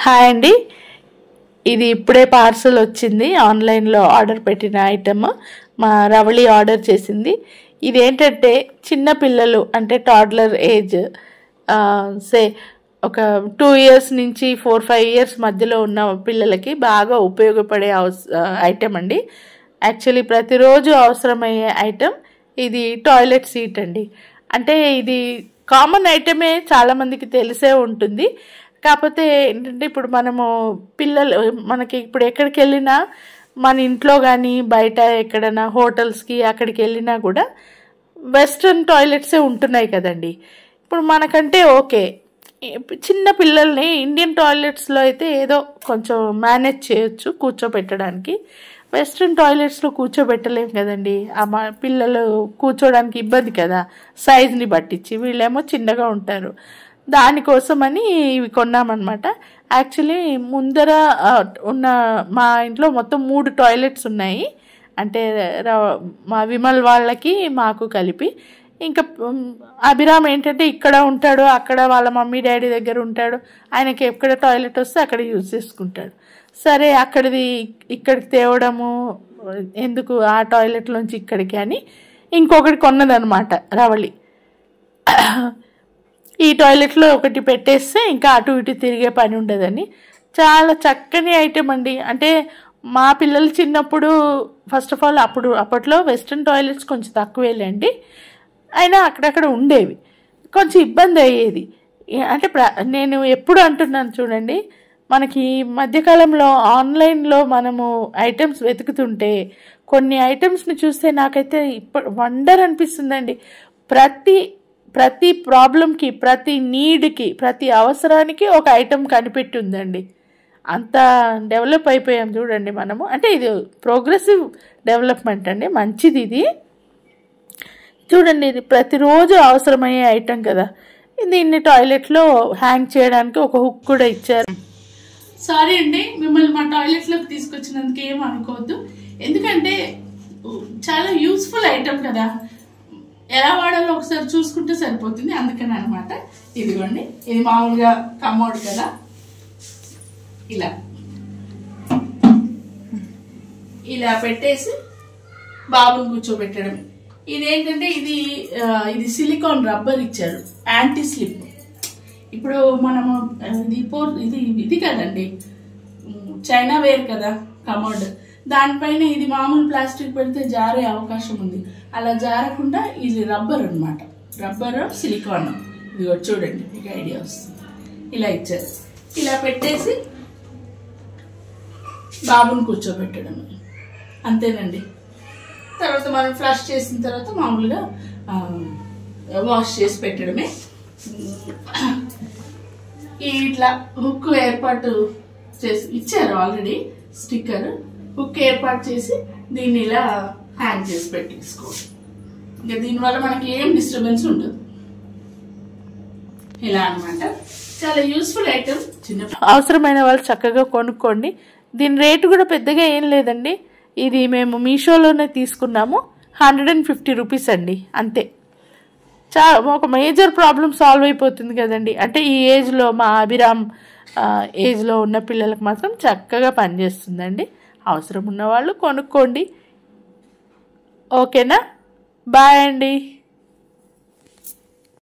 Hi అండి, ఇది ఇప్పుడే పార్సల్ వచ్చింది. ఆన్లైన్లో ఆర్డర్ పెట్టిన ఐటమ్ మా రవళి ఆర్డర్ చేసింది. ఇదేంటంటే చిన్న పిల్లలు అంటే టాడ్లర్ ఏజ్ సే ఒక 2 years నుంచి 4-5 years మధ్యలో ఉన్న పిల్లలకి బాగా ఉపయోగపడే ఐటమ్ అండి. యాక్చువల్లీ ప్రతిరోజు అవసరమయ్యే ఐటమ్ ఇది. టాయిలెట్ సీట్ అండి. అంటే ఇది కామన్ ఐటమే, చాలామందికి తెలిసే ఉంటుంది. కాకపోతే ఏంటంటే ఇప్పుడు మనకి ఇప్పుడు ఎక్కడికి వెళ్ళినా, మన ఇంట్లో కానీ బయట ఎక్కడైనా హోటల్స్కి అక్కడికి వెళ్ళినా కూడా వెస్ట్రన్ టాయిలెట్సే ఉంటున్నాయి కదండి. ఇప్పుడు మనకంటే ఓకే, చిన్న పిల్లల్ని ఇండియన్ టాయిలెట్స్లో అయితే ఏదో కొంచెం మేనేజ్ చేయొచ్చు కూర్చోబెట్టడానికి. వెస్ట్రన్ టాయిలెట్స్లో కూర్చోబెట్టలేం కదండి. పిల్లలు కూర్చోడానికి ఇబ్బంది కదా, సైజ్ని పట్టించి. వీళ్ళేమో చిన్నగా ఉంటారు. దానికోసమని ఇవి కొన్నామన్నమాట. యాక్చువల్లీ ముందర ఉన్న మా ఇంట్లో మొత్తం 3 టాయిలెట్స్ ఉన్నాయి. అంటే మా విమల్ వాళ్ళకి మాకు కలిపి. ఇంకా అభిరామ్ ఏంటంటే ఇక్కడ ఉంటాడు, అక్కడ వాళ్ళ మమ్మీ డాడీ దగ్గర ఉంటాడు. ఆయనకి ఎక్కడ టాయిలెట్ వస్తే అక్కడ యూజ్ చేసుకుంటాడు. సరే, ఇక్కడికి తేవడము ఎందుకు, ఆ టాయిలెట్లోంచి ఇక్కడికి అని ఇంకొకటి కొన్నదనమాట రవళి. ఈ టాయిలెట్లో ఒకటి పెట్టేస్తే ఇంకా అటు ఇటు తిరిగే పని ఉండదని. చాలా చక్కని ఐటెం అండి. అంటే మా పిల్లలు చిన్నప్పుడు ఫస్ట్ ఆఫ్ ఆల్ అప్పట్లో వెస్ట్రన్ టాయిలెట్స్ కొంచెం తక్కువేలేండి, అయినా అక్కడక్కడ ఉండేవి. కొంచెం ఇబ్బంది అయ్యేది. అంటే నేను ఎప్పుడు అంటున్నాను చూడండి, మనకి మధ్యకాలంలో ఆన్లైన్లో మనము ఐటమ్స్ వెతుకుతుంటే కొన్ని ఐటమ్స్ని చూస్తే నాకైతే వండర్ అనిపిస్తుందండి. ప్రతి ప్రాబ్లంకి, ప్రతి నీడ్కి, ప్రతి అవసరానికి ఒక ఐటెం కనిపెట్టి ఉందండి. అంత డెవలప్ అయిపోయాం చూడండి మనము. అంటే ఇది ప్రోగ్రెసివ్ డెవలప్మెంట్ అండి, మంచిది ఇది. చూడండి, ఇది ప్రతిరోజు అవసరమయ్యే ఐటెం కదా. దీన్ని టాయిలెట్లో హ్యాంగ్ చేయడానికి ఒక హుక్ కూడా ఇచ్చారు. సారీ అండి, మిమ్మల్ని మా టాయిలెట్లోకి తీసుకొచ్చినందుకు ఏం అనుకోవద్దు. ఎందుకంటే చాలా యూస్ఫుల్ ఐటెం కదా, ఎలా వాడాలో ఒకసారి చూసుకుంటే సరిపోతుంది, అందుకని అనమాట. ఇదిగోండి, ఇది మామూలుగా కమోడ్ కదా, ఇలా పెట్టేసి బాబుని కూర్చోబెట్టడమే. ఇదేంటంటే ఇది సిలికాన్ రబ్బర్ ఇచ్చారు, యాంటీ స్లిప్. ఇప్పుడు మనము ఇది కదండి, చైనా వేర్ కదా కమోడ్, దానిపైన ఇది మామూలు ప్లాస్టిక్ పెడితే జారే అవకాశం ఉంది. అలా జారకుండా ఇది రబ్బర్ అనమాట, రబ్బర్ సిలికాన్. ఇది చూడండి, మీకు ఐడియా వస్తుంది. ఇలా ఇచ్చారు. ఇలా పెట్టేసి బాబుని కూర్చోబెట్టడం అంతేనండి. తర్వాత మనం ఫ్లష్ చేసిన తర్వాత మామూలుగా వాష్ చేసి పెట్టడమే. ఇట్లా హుక్ ఏర్పాటు చేసి ఇచ్చారు ఆల్రెడీ, స్టిక్కర్. హుక్ ఏర్పాటు చేసి దీన్ని ఇలా హ్యాంగ్ చేసి పెట్టేసుకోండి. ఇంకా దీనివల్ల మనకి ఏం డిస్టర్బెన్స్ ఉండదు. ఇలా అనమాట, చాలా యూస్ఫుల్ ఐటమ్. అవసరమైన వాళ్ళు చక్కగా కొనుక్కోండి. దీని రేటు కూడా పెద్దగా ఏం లేదండి. ఇది మేము మీషోలోనే తీసుకున్నాము, 150 రూపీస్ అండి, అంతే. ఒక మేజర్ ప్రాబ్లం సాల్వ్ అయిపోతుంది కదండి. అంటే ఈ ఏజ్లో, మా అభిరామ్ ఏజ్లో ఉన్న పిల్లలకు మాత్రం చక్కగా పనిచేస్తుందండి. అవసరం ఉన్న వాళ్ళు కొనుక్కోండి. ఓకేనా? బాయ్ అండి.